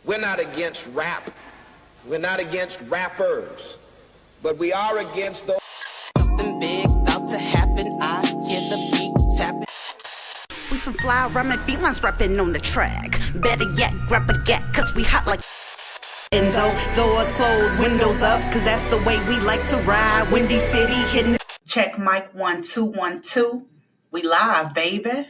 We're not against rap. We're not against rappers. But we are against those. Something big about to happen. I hear the beat tapping. We some fly rhyming felines rapping on the track. Better yet, grab a gat, cause we hot like Enzo. Doors closed, windows up, cause that's the way we like to ride. Windy City hitting. Check mic 1 2 1 2. We live, baby.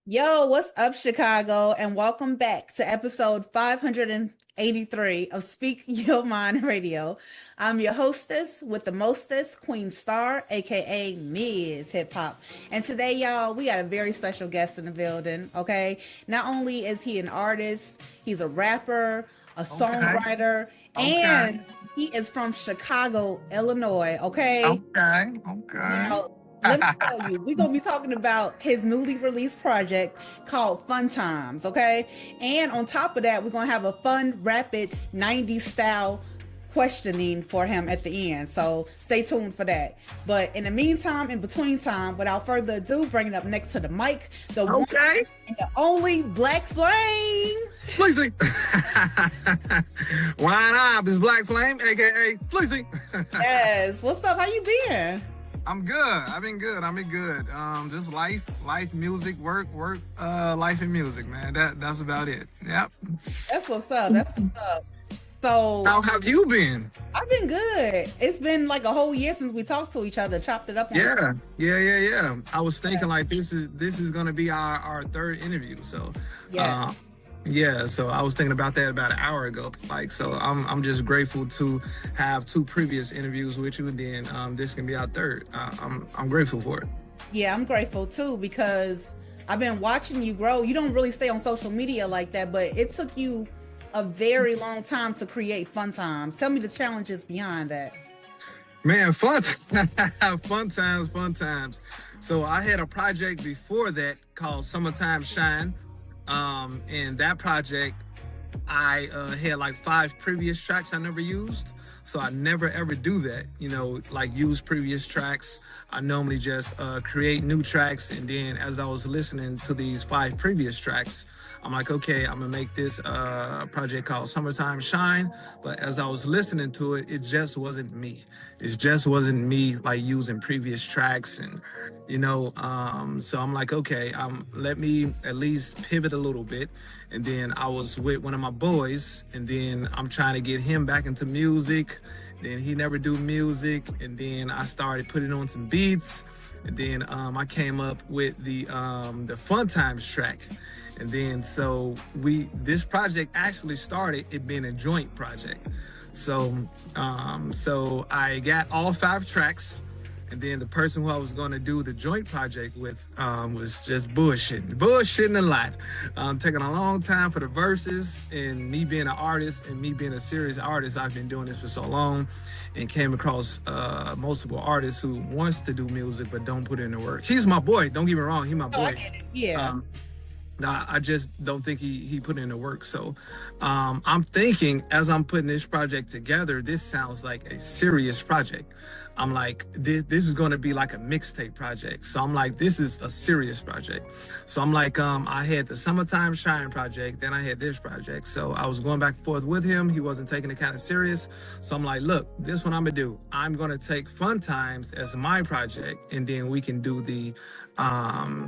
Yo, what's up, Chicago? And welcome back to episode 583 of Speak Your Mind Radio. I'm your hostess with the mostest, Queen Star, aka MzHipHop. And today, y'all, we got a very special guest in the building, okay? Not only is he an artist, he's a rapper, a songwriter, and he is from Chicago, Illinois, okay? Okay. Now, let me tell you, we're going to be talking about his newly released project called Fun Times, okay? And on top of that, we're going to have a fun, rapid 90s style questioning for him at the end. So stay tuned for that. But in the meantime, in between time, without further ado, bringing up next to the mic, the one and the only Black Flame. Fleecy. Why not? It's Black Flame, aka Fleecy. Yes. What's up? How you been? I'm good. I've been good. Just life, music, work, life and music, man. That's about it. Yep. That's what's up. So how have you been? I've been good. It's been like a whole year since we talked to each other, chopped it up. Yeah. I was thinking like this is gonna be our third interview. So so I was thinking about that about an hour ago. So I'm just grateful to have two previous interviews with you, and then this can be our third. I'm grateful for it. Yeah, I'm grateful too, because I've been watching you grow. You don't really stay on social media like that, but it took you a very long time to create Fun Times. Tell me the challenges behind that. Man, fun times. So I had a project before that called Summertime Shine. And that project, I had like 5 previous tracks I never used. So I never ever do that, like use previous tracks. I normally just create new tracks. And then as I was listening to these 5 previous tracks, I'm like, okay, I'm gonna make this project called Summertime Shine. But as I was listening to it, it just wasn't me. It just wasn't me like using previous tracks. And, so I'm like, okay, let me at least pivot a little bit. And then I was with one of my boys, and then I'm trying to get him back into music. Then he never do music. And then I started putting on some beats. And then I came up with the Fun Times track. And then so this project actually started it being a joint project. So I got all 5 tracks, and then the person who I was going to do the joint project with was just bullshitting a lot, taking a long time for the verses. And me being an artist and me being a serious artist, I've been doing this for so long, and came across multiple artists who wants to do music but don't put in the work. He's my boy. Don't get me wrong. He's my boy. I get it. Yeah. I just don't think he put in the work. So I'm thinking, as I'm putting this project together, this sounds like a serious project. I'm like, this is going to be like a mixtape project. So I'm like, this is a serious project. So I'm like, I had the Summertime Shine project, then I had this project. So I was going back and forth with him. He wasn't taking it kind of serious. So I'm like, look, this is what I'm going to do. I'm going to take Fun Times as my project, and then we can do the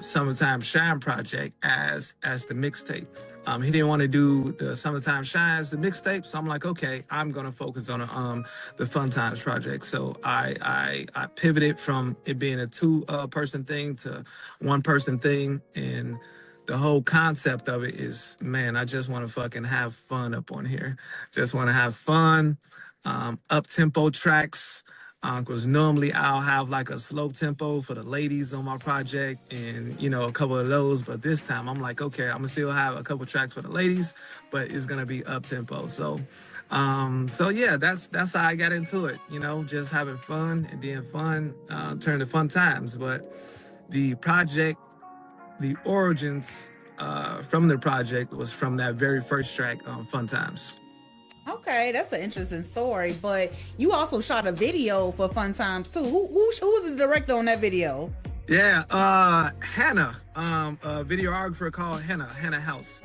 Summertime Shine project as the mixtape. He didn't want to do the Summertime Shine as the mixtape, so I'm like, okay, I'm gonna focus on the Fun Times project. So I pivoted from it being a 2-person thing to 1-person thing, and the whole concept of it is, man, I just want to fucking have fun up on here. Just want to have fun, up-tempo tracks. Because normally I'll have like a slow tempo for the ladies on my project, and a couple of those. But this time I'm like, okay, I'm gonna still have a couple tracks for the ladies, but it's gonna be up tempo. So yeah, that's how I got into it. Just having fun, and then fun turned to Fun Times. But the project, the origins from the project was from that very first track, Fun Times. Okay, that's an interesting story. But you also shot a video for Fun Times too. Who was the director on that video? Yeah, Hannah, a videographer called Hannah House.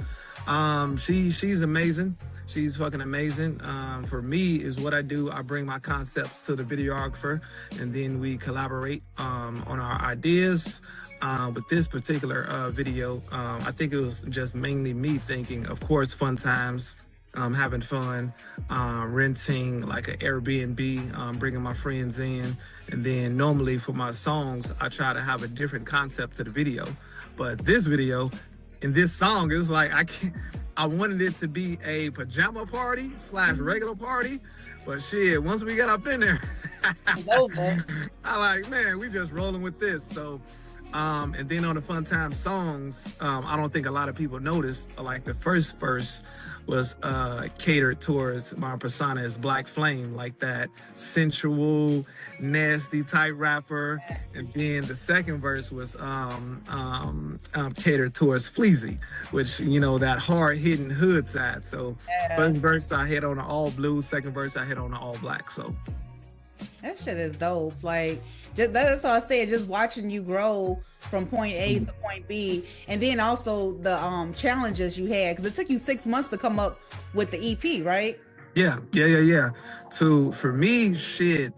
She's amazing. She's fucking amazing. For me, is what I do. I bring my concepts to the videographer, and then we collaborate on our ideas. With this particular video, I think it was just mainly me thinking, of course, fun times. Having fun, renting like an Airbnb, bringing my friends in. And then normally for my songs, I try to have a different concept to the video. But this video, in this song, it was like, I wanted it to be a pajama party / regular party. But shit, once we got up in there, I like, man, we just rolling with this. So, and then on the Fun Time songs, I don't think a lot of people noticed, like the first verse was catered towards my persona as Black Flame, like that sensual, nasty type rapper. And then the second verse was catered towards Fleazy, which, you know, that hard-hitting hood side. So first verse I hit on the all blue, second verse I hit on the all black. So that shit is dope. Like, that's all I said, just watching you grow from point A to point B, and then also the challenges you had, because it took you 6 months to come up with the EP, right? Yeah. For me, shit,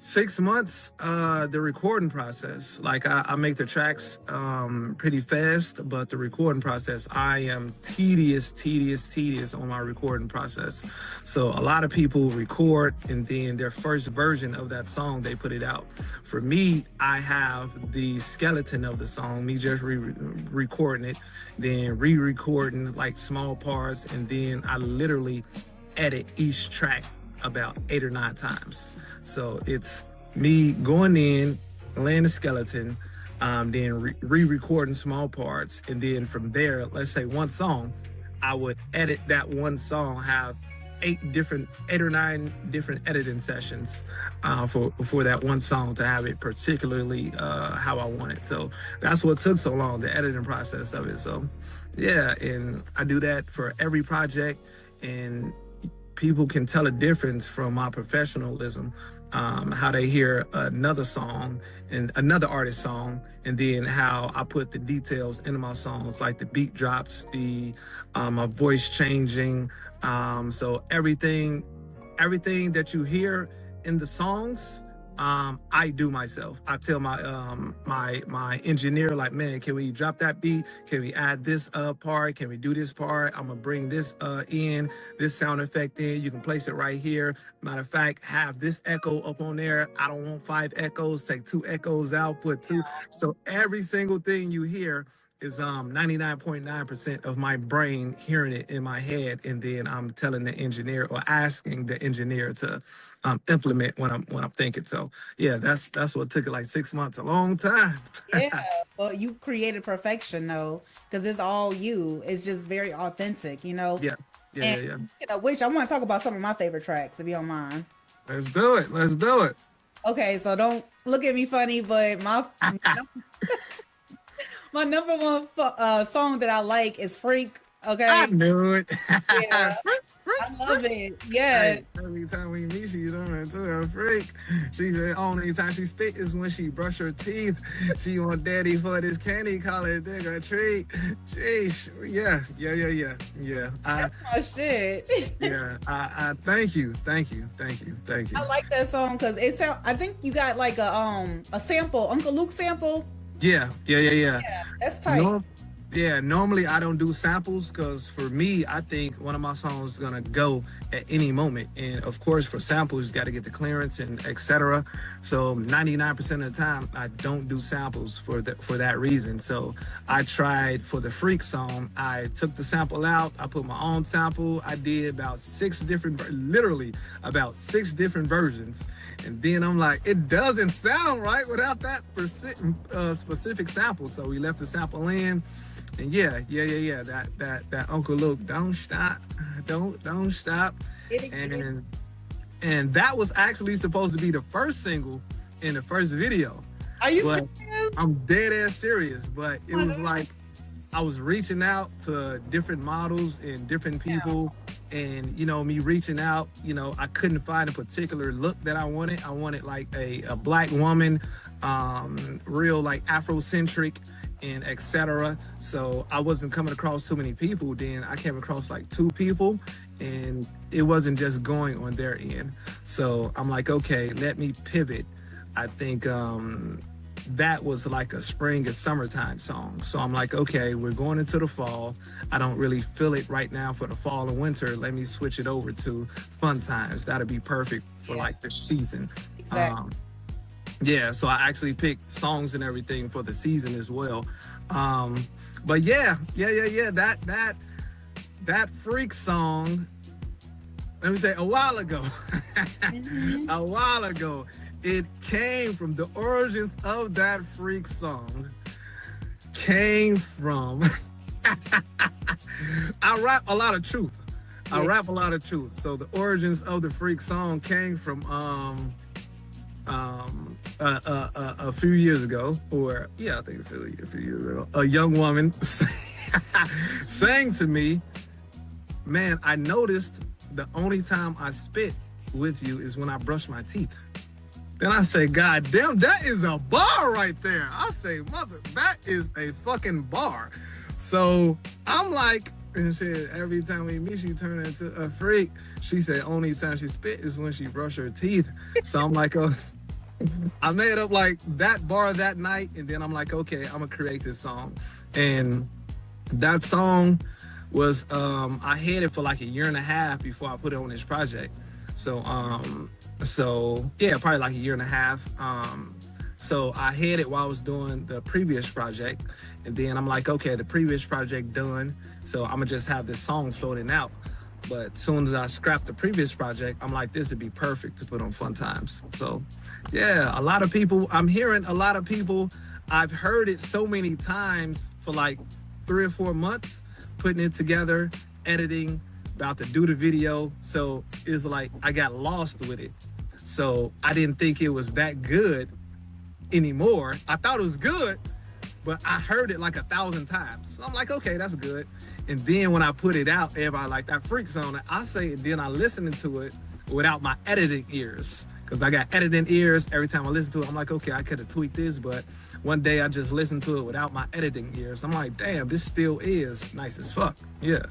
6 months, the recording process. Like I make the tracks pretty fast, but the recording process, I am tedious on my recording process. So a lot of people record and then their first version of that song, they put it out. For me, I have the skeleton of the song, me just recording it, then re-recording like small parts, and then I literally edit each track about 8 or 9 times. So it's me going in, laying the skeleton, then re-recording small parts, and then from there, let's say one song, I would edit that one song, have 8 or 9 different editing sessions for that one song to have it particularly how I want it. So that's what took so long, the editing process of it. So yeah, and I do that for every project, and people can tell a difference from my professionalism, how they hear another song and another artist's song, and then how I put the details into my songs, like the beat drops, the my voice changing. So everything that you hear in the songs, I do myself. I tell my my engineer, like, man, can we drop that beat? Can we add this part? Can we do this part? I'm gonna bring this in, this sound effect in. You can place it right here. Matter of fact, have this echo up on there. I don't want 5 echoes. Take 2 echoes out, put 2. So every single thing you hear is 99.9% of my brain hearing it in my head, and then I'm telling the engineer or asking the engineer to implement when I'm thinking. So yeah, that's what took it like 6 months, a long time. Yeah, well, you created perfection though, because it's all you. It's just very authentic, you know. Yeah. You know, which I want to talk about some of my favorite tracks, if you don't mind. Let's do it. Okay, so don't look at me funny, but my my number one song that I like is Freak. Okay. I knew it. Yeah. I love it. Yeah. Hey, every time we meet, she's on it too. A freak. She said only time she spit is when she brush her teeth. She want daddy for this candy, call it a treat. Sheesh. Yeah. That's my shit. Yeah. I thank you. I like that song because it sound. I think you got like a sample, Uncle Luke sample. Yeah. That's tight. Normally I don't do samples because for me, I think one of my songs is gonna go at any moment. And of course, for samples, you got to get the clearance and etc. So 99% of the time, I don't do samples for that reason. So I tried for the Freak song, I took the sample out, I put my own sample. I did about 6 different versions. And then I'm like, it doesn't sound right without that specific sample. So we left the sample in. And yeah. That Uncle Luke, don't stop. And that was actually supposed to be the first single in the first video. Are you serious? I'm dead ass serious. But it was like I was reaching out to different models and different people And, you know, me reaching out, you know, I couldn't find a particular look that I wanted. I wanted like a black woman, real like Afrocentric and etc. So I wasn't coming across too many people. Then I came across like 2 people, and it wasn't just going on their end. So I'm like, okay, let me pivot. I think that was like a spring and summertime song. So I'm like, okay, we're going into the fall. I don't really feel it right now for the fall and winter. Let me switch it over to fun times. That'll be perfect for like the season. Exactly. Yeah, so I actually picked songs and everything for the season as well. But yeah. That Freak song, let me say a while ago, a while ago, it came from the origins of that Freak song, came from, I rap a lot of truth. So the origins of the Freak song came from a few years ago, or I think a few years ago, a young woman sang to me, man, I noticed the only time I spit with you is when I brush my teeth. Then I say, God damn, that is a bar right there. I say, mother, that is a fucking bar. So I'm like, and shit, every time we meet, she turn into a freak. She said only time she spit is when she brush her teeth. So I'm like, oh, I made up like that bar that night, and then I'm like, okay, I'm gonna create this song. And that song was, I had it for like a year and a half before I put it on this project. So yeah, probably like a year and a half. So I had it while I was doing the previous project, and then I'm like, okay, the previous project done, so I'm gonna just have this song floating out. But as soon as I scrapped the previous project, I'm like, this would be perfect to put on Fun Times. So yeah, I'm hearing a lot of people, I've heard it so many times for like 3 or 4 months, putting it together, editing, about to do the video. So it's like I got lost with it. So I didn't think it was that good anymore. I thought it was good, but I heard it like 1,000 times. So I'm like, okay, that's good. And then when I put it out, everybody like that Freak song. I say, and then I listen to it without my editing ears, because I got editing ears. Every time I listen to it, I'm like, okay, I could have tweaked this, but one day I just listened to it without my editing ears. I'm like, damn, this still is nice as fuck. Yeah.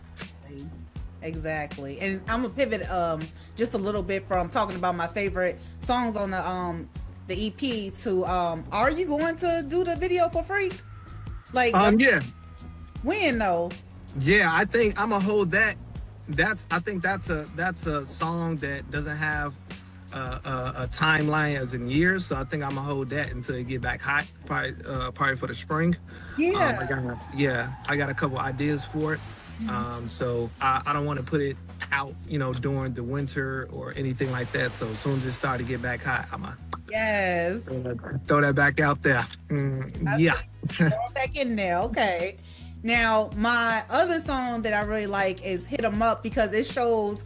Exactly. And I'm gonna pivot just a little bit from talking about my favorite songs on the EP to are you going to do the video for Freak? Like yeah. When though? Yeah, I think I'm gonna hold that. I think that's a song that doesn't have a timeline as in years. So I think I'm gonna hold that until it get back hot, probably for the spring. Yeah. I got a couple ideas for it. So I don't want to put it out, during the winter or anything like that. So as soon as it started to get back hot, I'm gonna throw that back out there. Yeah. Throw it back in there. Okay. Now, my other song that I really like is Hit 'Em Up, because it shows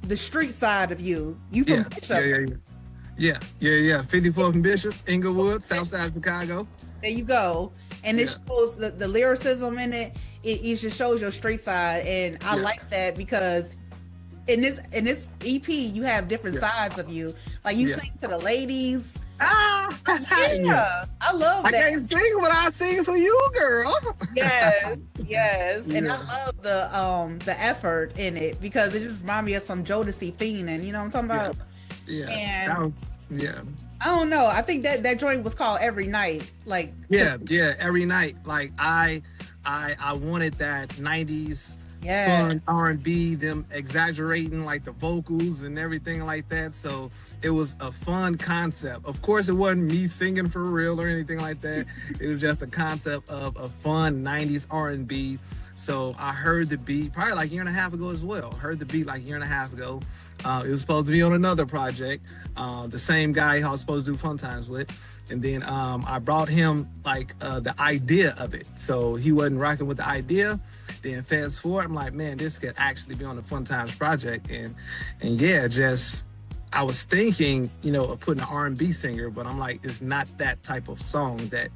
the street side of you. You from Bishop. Yeah. 54th and Bishop, Inglewood, South Side Chicago. There you go. And it shows the lyricism in it. It just shows your street side. And I like that, because in this EP, you have different sides of you. Like you sing to the ladies. I love that. I can't sing what I sing for you, girl. Yes. And I love the effort in it, because it just reminds me of some Jodeci fiending. You know what I'm talking about? Yeah. And yeah. I don't know. I think that joint was called Every Night. Like Every Night. Like I wanted that 90s fun R&B, them exaggerating like the vocals and everything like that. So it was a fun concept. Of course, it wasn't me singing for real or anything like that. It was just a concept of a fun 90s R&B. So I heard the beat probably like a year and a half ago as well. Heard the beat like a year and a half ago. It was supposed to be on another project. The same guy I was supposed to do Fun Times with. And then I brought him like the idea of it. So he wasn't rocking with the idea. Then fast forward, I'm like, man, this could actually be on the Fun Times project. And yeah, I was thinking, of putting an R&B singer, but I'm like, it's not that type of song that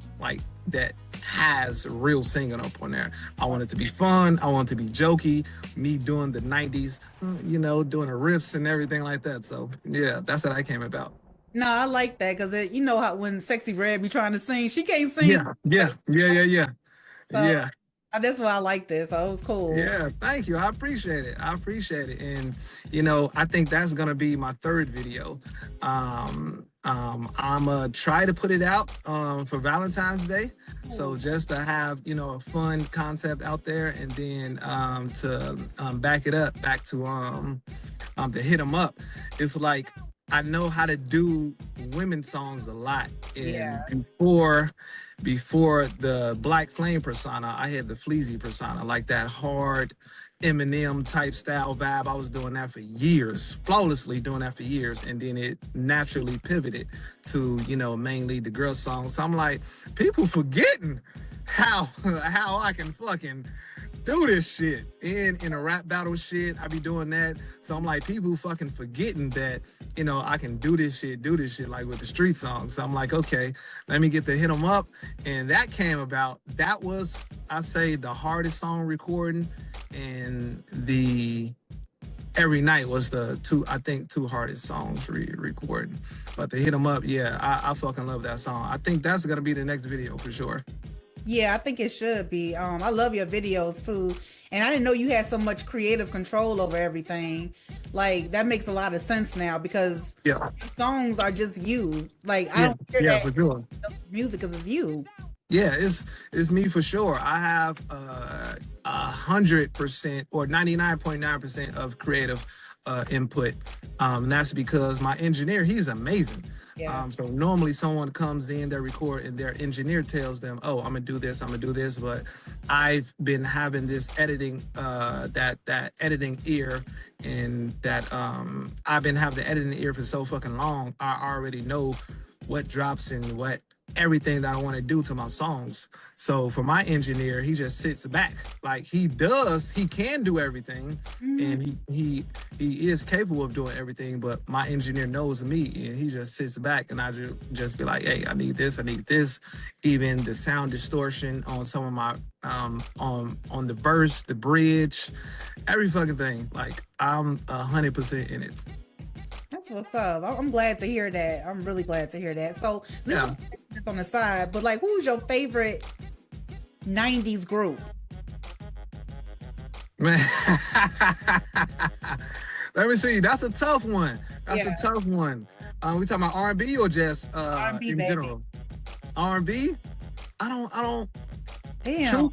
has real singing up on there. I want it to be fun. I want it to be jokey. Me doing the 90s, you know, doing the riffs and everything like that. So yeah, that's what I came about. No, I like that because you know how when Sexy Red be trying to sing, she can't sing. Yeah. So Yeah. that's why I like this. So it was cool. Yeah, thank you. I appreciate it. And you know, I think that's gonna be my third video. I'm gonna try to put it out for Valentine's Day. So just to have, you know, a fun concept out there, and then to back it up back to hit 'em up. It's like I know how to do women's songs a lot. And before the Black Flame persona, I had the Fleazy persona, like that hard Eminem type style vibe. I was doing that for years, flawlessly doing that for years. And then it naturally pivoted to, you know, mainly the girl songs. So I'm like, people forgetting how I can fucking do this shit. And in a rap battle shit, I be doing that. So I'm like, people fucking forgetting that, you know, I can do this shit like with the street songs. So I'm like, okay, let me get the Hit 'em Up. And that came about. That was, I say, the hardest song recording, and the Every Night was the two hardest songs recording. But the Hit 'em Up, yeah, I fucking love that song. I think that's gonna be the next video for sure. Yeah, I think it should be. I love your videos too. And I didn't know you had so much creative control over everything. Like, that makes a lot of sense now because songs are just you. Like, I don't hear that for sure. music because it's you. Yeah, it's me for sure. I have 100% or 99.9% of creative input. And that's because my engineer, he's amazing. Yeah. So normally someone comes in, they record, and their engineer tells them, oh, I'm gonna do this. But I've been having this editing, that editing ear, and that I've been having the editing ear for so fucking long. I already know what drops and what everything that I want to do to my songs. So for my engineer, he just sits back. Like, he can do everything, and he is capable of doing everything, but my engineer knows me, and he just sits back, and I just be like, hey, I need this. Even the sound distortion on some of my on the verse, the bridge, every fucking thing. Like, I'm 100% in it. That's what's up. I'm glad to hear that. I'm really glad to hear that. So this is on the side, but like, who's your favorite 90s group? Man, let me see. That's a tough one. We talking about R&B or just R&B, in baby. general? R&B? I don't. Damn.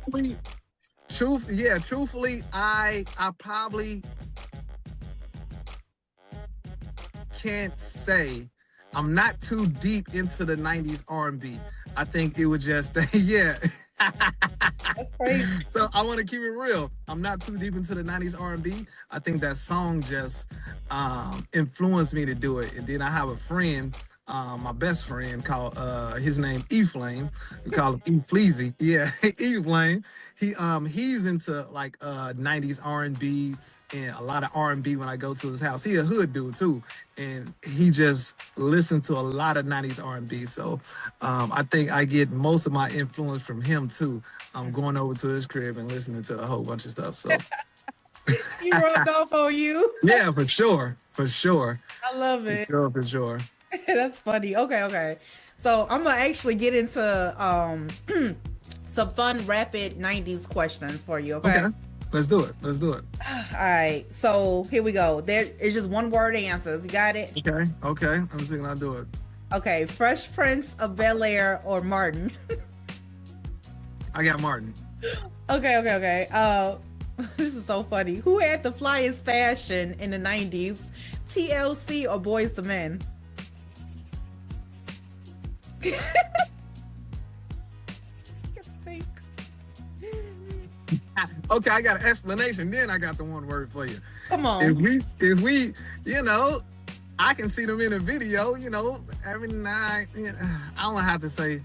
Truthfully, I probably can't say. I'm not too deep into the 90s R&B. I think it would just, That's crazy. So I want to keep it real. I'm not too deep into the 90s R&B. I think that song just influenced me to do it. And then I have a friend, my best friend, called his name E-Flame. We call him E-Fleazy. Yeah, E-Flame. He's into like 90s R&B and a lot of R&B when I go to his house. He a hood dude too, and he just listened to a lot of 90s R&B. So I think I get most of my influence from him too. I'm going over to his crib and listening to a whole bunch of stuff. So He rubbed off on you. yeah, for sure. I love it. For sure. That's funny. Okay. So I'm gonna actually get into some fun, rapid 90s questions for you. Okay. Let's do it. All right. So here we go. There is just one word answers. You got it? Okay. I'm thinking I'll do it. Okay. Fresh Prince of Bel-Air or Martin? I got Martin. Okay. This is so funny. Who had the flyest fashion in the 90s? TLC or Boyz II Men? Okay, I got an explanation. Then I got the one word for you. Come on. If we, I can see them in a video, every night. I don't have to say.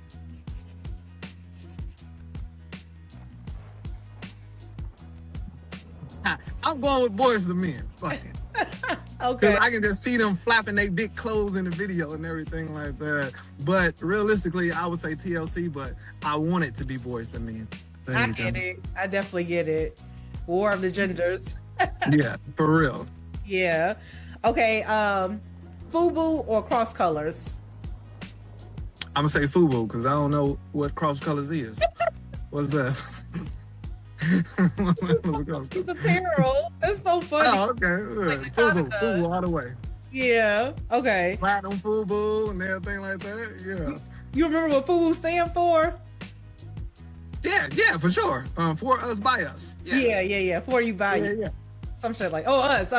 I'm going with Boyz II Men. Fuck it. Okay. Because I can just see them flapping their big clothes in the video and everything like that. But realistically, I would say TLC, but I want it to be Boyz II Men. I get it. I definitely get it. War of the Genders. Yeah, for real. Yeah. Okay. FUBU or Cross Colors? I'm going to say FUBU because I don't know what Cross Colors is. What's that? What's a cross color? The apparel. It's so funny. Oh, okay. Like FUBU all the way. Yeah. Okay. Platinum FUBU and everything like that. Yeah. You remember what FUBU stand for? Yeah, for sure. For us, by us. Yeah. For you, by you. Yeah. Some shit like, us.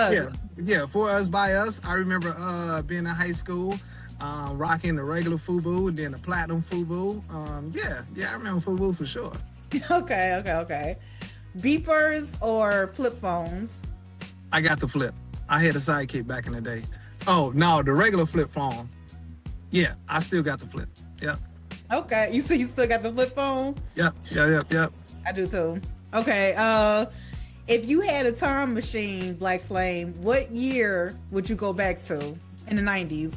Yeah, for us, by us. I remember being in high school, rocking the regular FUBU and then the platinum FUBU. I remember FUBU for sure. Okay. Beepers or flip phones? I got the flip. I had a sidekick back in the day. Oh, no, the regular flip phone. Yeah, I still got the flip. Yep. Okay, you still got the flip phone? Yep. I do too. Okay, if you had a time machine, Black Flame, what year would you go back to in the 90s?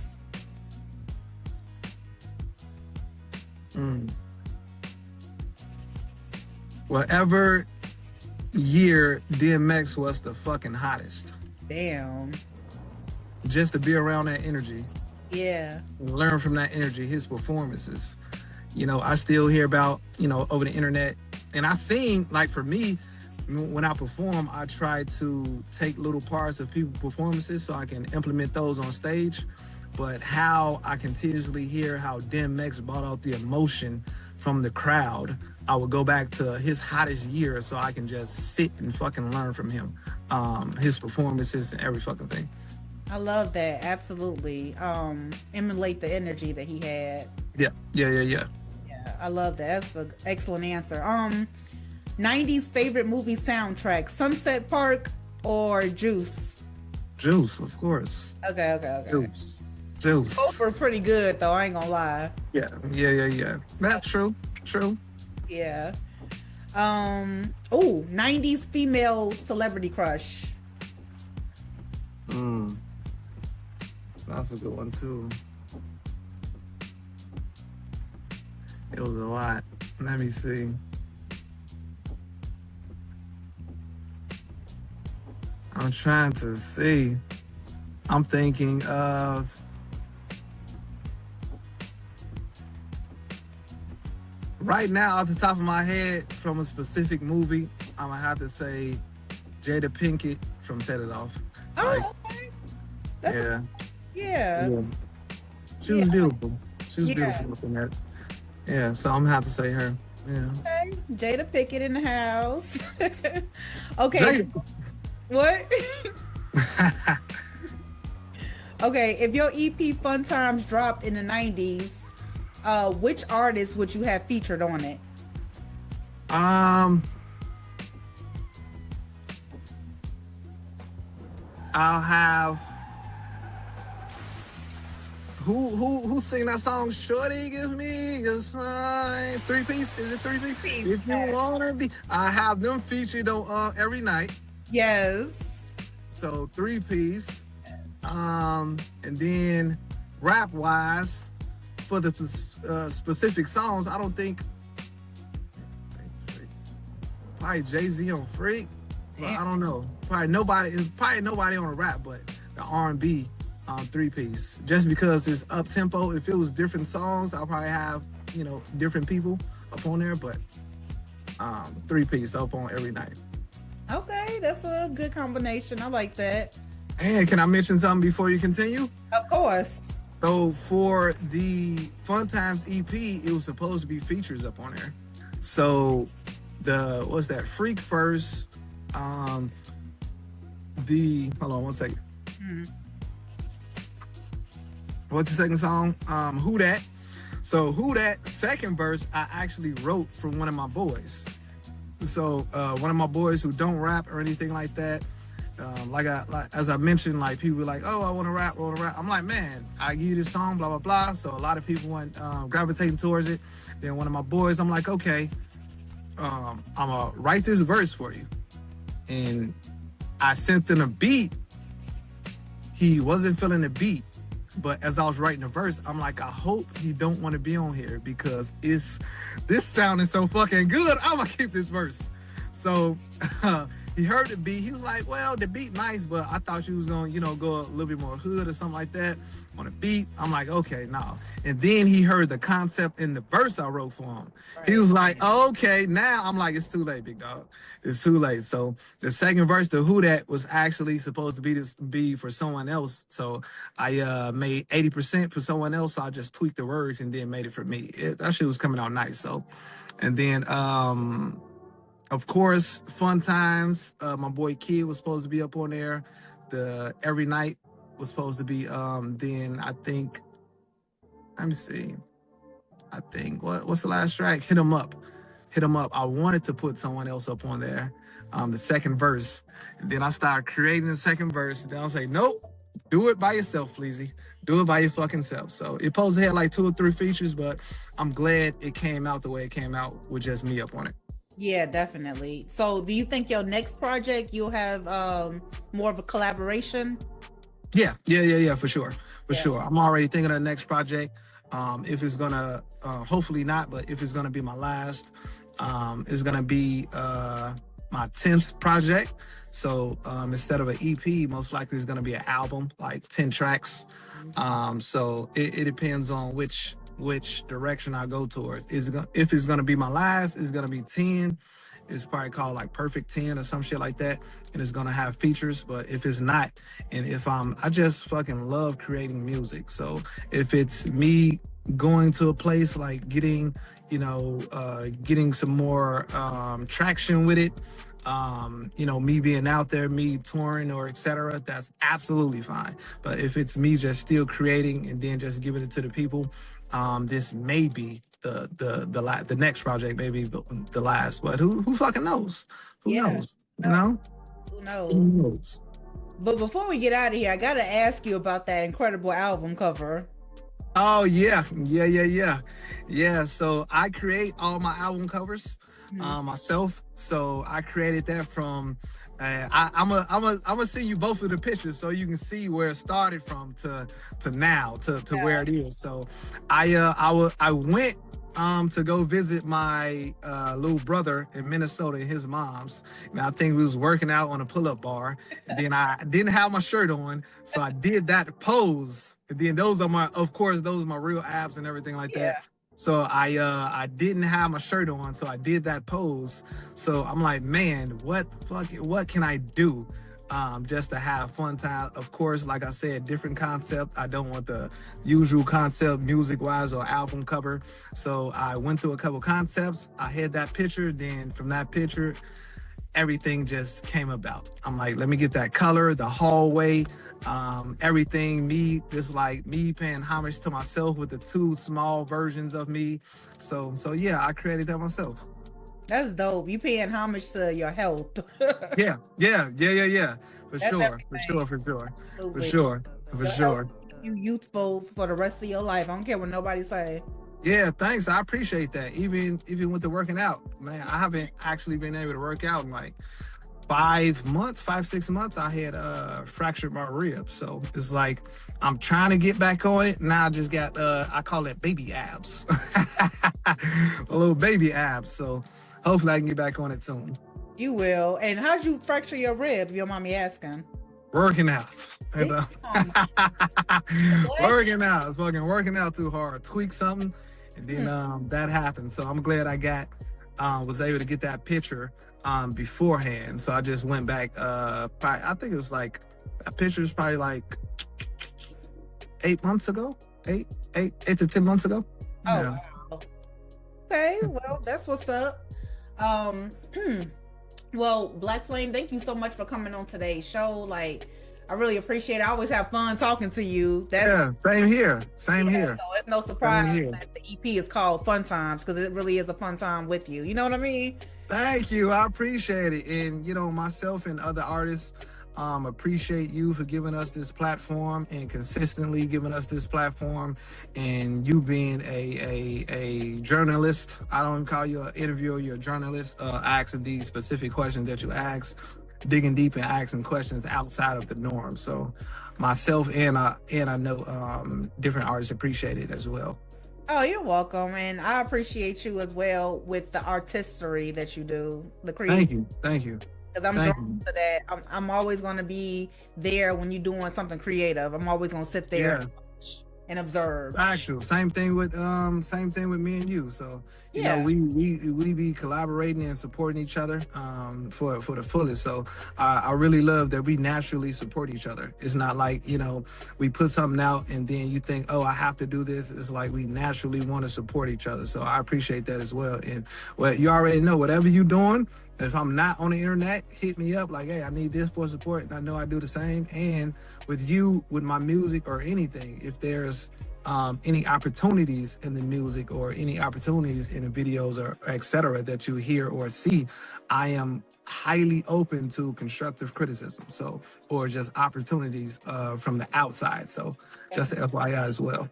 Whatever year DMX was the fucking hottest. Damn. Just to be around that energy. Yeah. Learn from that energy, his performances. I still hear about, over the internet. And I seen, like for me, when I perform, I try to take little parts of people's performances so I can implement those on stage. But how I continuously hear how DMX brought out the emotion from the crowd, I would go back to his hottest year so I can just sit and fucking learn from him. His performances and every fucking thing. I love that. Absolutely. Emulate the energy that he had. Yeah. Yeah, I love that. That's an excellent answer. 90s favorite movie soundtrack, Sunset Park or Juice? Juice, of course. Okay. Juice. Both were pretty good though, I ain't gonna lie. Yeah. That's true. Yeah. 90s female celebrity crush. That's a good one too. It was a lot. Let me see. I'm trying to see. I'm thinking of right now off the top of my head from a specific movie, I'm gonna have to say Jada Pinkett from Set It Off. Okay. Yeah. Yeah. She was beautiful. She was beautiful in that. Yeah, so I'm gonna have to say her. Yeah. Okay. Jada Pinkett in the house. Okay. Jada. What? Okay, if your EP Fun Times dropped in the 90s, which artist would you have featured on it? I'll have who sing that song? Shorty give me a sign. 3-piece? Is it 3-piece? If you wanna be, I have them featured on every night. Yes. So 3-piece. And then rap wise, for the specific songs, I don't think probably Jay-Z on Freak. But I don't know. Probably nobody on a rap, but the R&B 3-piece. Just because it's up tempo. If it was different songs, I'll probably have, different people up on there, but 3-piece up on every night. Okay, that's a good combination. I like that. And can I mention something before you continue? Of course. So for the Fun Times EP, it was supposed to be features up on there. So what's that? Freak first. Hold on 1 second. What's the second song? Who That? So Who That second verse I actually wrote for one of my boys. So one of my boys who don't rap or anything like that. As I mentioned, like people were like, oh, I want to rap. I'm like, man, I give you this song, blah, blah, blah. So a lot of people went gravitating towards it. Then one of my boys, I'm like, okay, I'm going to write this verse for you. And I sent them a beat. he wasn't feeling the beat. But as I was writing the verse, I'm like, I hope he don't want to be on here because this sounding so fucking good. I'm gonna keep this verse. So he heard the beat. He was like, well, the beat nice, but I thought you was gonna, go a little bit more hood or something like that on the beat. I'm like, okay, no. And then he heard the concept in the verse I wrote for him. Right. He was like, okay, now I'm like, it's too late, big dog. It's too late. So the second verse, the Who That, was actually supposed to be for someone else. So I made 80% for someone else. So I just tweaked the words and then made it for me. That shit was coming out nice. So, and then, of course, Fun Times. My boy Kid was supposed to be up on there. The Every Night was supposed to be. Then I think, let me see. I think what's the last track? Hit 'em Up. Hit 'em Up. I wanted to put someone else up on there. The second verse. And then I started creating the second verse. And then I was like, nope, do it by yourself, Fleazy. Do it by your fucking self. So it supposed to have like 2 or 3 features, but I'm glad it came out the way it came out with just me up on it. Yeah, definitely. So do you think your next project you'll have more of a collaboration? Yeah, for sure. Sure. I'm already thinking of the next project. If it's gonna hopefully not, but if it's gonna be my last, it's gonna be my 10th project. So instead of an EP, most likely it's gonna be an album, like 10 tracks. So it depends on which direction I go towards. If it's gonna be my last, it's gonna be 10. It's probably called like Perfect 10 or some shit like that, and it's gonna have features. But if it's not, and if I just fucking love creating music. So if it's me going to a place like getting some more traction with it, me being out there, me touring or etc., that's absolutely fine. But if it's me just still creating and then just giving it to the people, this may be the next project, maybe the last. But who fucking knows? Who knows? Who knows? But before we get out of here, I gotta ask you about that incredible album cover. Oh yeah. So I create all my album covers myself. So I created that from. I'm gonna send you both of the pictures so you can see where it started from to now to where it is. So I went to go visit my little brother in Minnesota and his mom's. And I think we was working out on a pull-up bar. And then I didn't have my shirt on, so I did that pose. And then those are my real abs and everything like that. So I didn't have my shirt on, so I did that pose. So I'm like, man, what can I do just to have fun time? Of course, like I said, different concept. I don't want the usual concept music-wise or album cover. So I went through a couple concepts. I had that picture. Then from that picture, everything just came about. I'm like, let me get that color, the hallway, everything, me paying homage to myself with the 2 small versions of me. So yeah, I created that myself. That's dope. You paying homage to your health. Yeah. For sure. You youthful for the rest of your life. I don't care what nobody say. Yeah, thanks. I appreciate that. Even with the working out, man, I haven't actually been able to work out in like 5 months, 6 months. I had fractured my ribs. So it's like, I'm trying to get back on it. Now I just got, I call it baby abs. A little baby abs. So hopefully I can get back on it soon. You will. And how'd you fracture your rib, if your mommy asking? Working out. Working out. Fucking working out too hard. Tweak something. And then that happened. So I'm glad I was able to get that picture beforehand. So I just went back, I think it was like, that picture is probably like 8 months ago, 8 to 10 months ago. Oh, yeah. Wow. Okay, well, that's what's up. Well, Black Flame, thank you so much for coming on today's show. Like, I really appreciate it. I always have fun talking to you. Same here. Same here. So it's no surprise that the EP is called Fun Times, because it really is a fun time with you. You know what I mean? Thank you. I appreciate it. And, myself and other artists appreciate you for giving us this platform and consistently giving us this platform, and you being a journalist. I don't call you an interviewer, you're a journalist, asking these specific questions that you ask. digging deep and asking questions outside of the norm. So myself and I know different artists appreciate it as well. Oh, you're welcome. And I appreciate you as well with the artistry that you do, the creative. Thank you. Because I'm drawn to that. I'm always going to be there when you're doing something creative. I'm always going to sit there and observe. Actual same thing with me and you. So you know, we be collaborating and supporting each other for the fullest. So I really love that we naturally support each other. It's not like, you know, we put something out and then you think, oh, I have to do this. It's like we naturally want to support each other. So I appreciate that as well. And well, you already know, whatever you're doing, if I'm not on the internet, hit me up like, hey, I need this for support. And I know I do the same. And with you, with my music or anything, if there's any opportunities in the music or any opportunities in the videos or et cetera that you hear or see, I am highly open to constructive criticism. So, or just opportunities from the outside. So just FYI as well.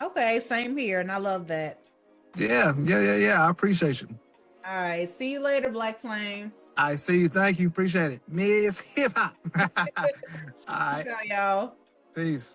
Okay, same here. And I love that. Yeah. I appreciate you. All right. See you later, Black Flame. I see you. Thank you. Appreciate it. MzHipHop. All right. Ciao, y'all. Peace.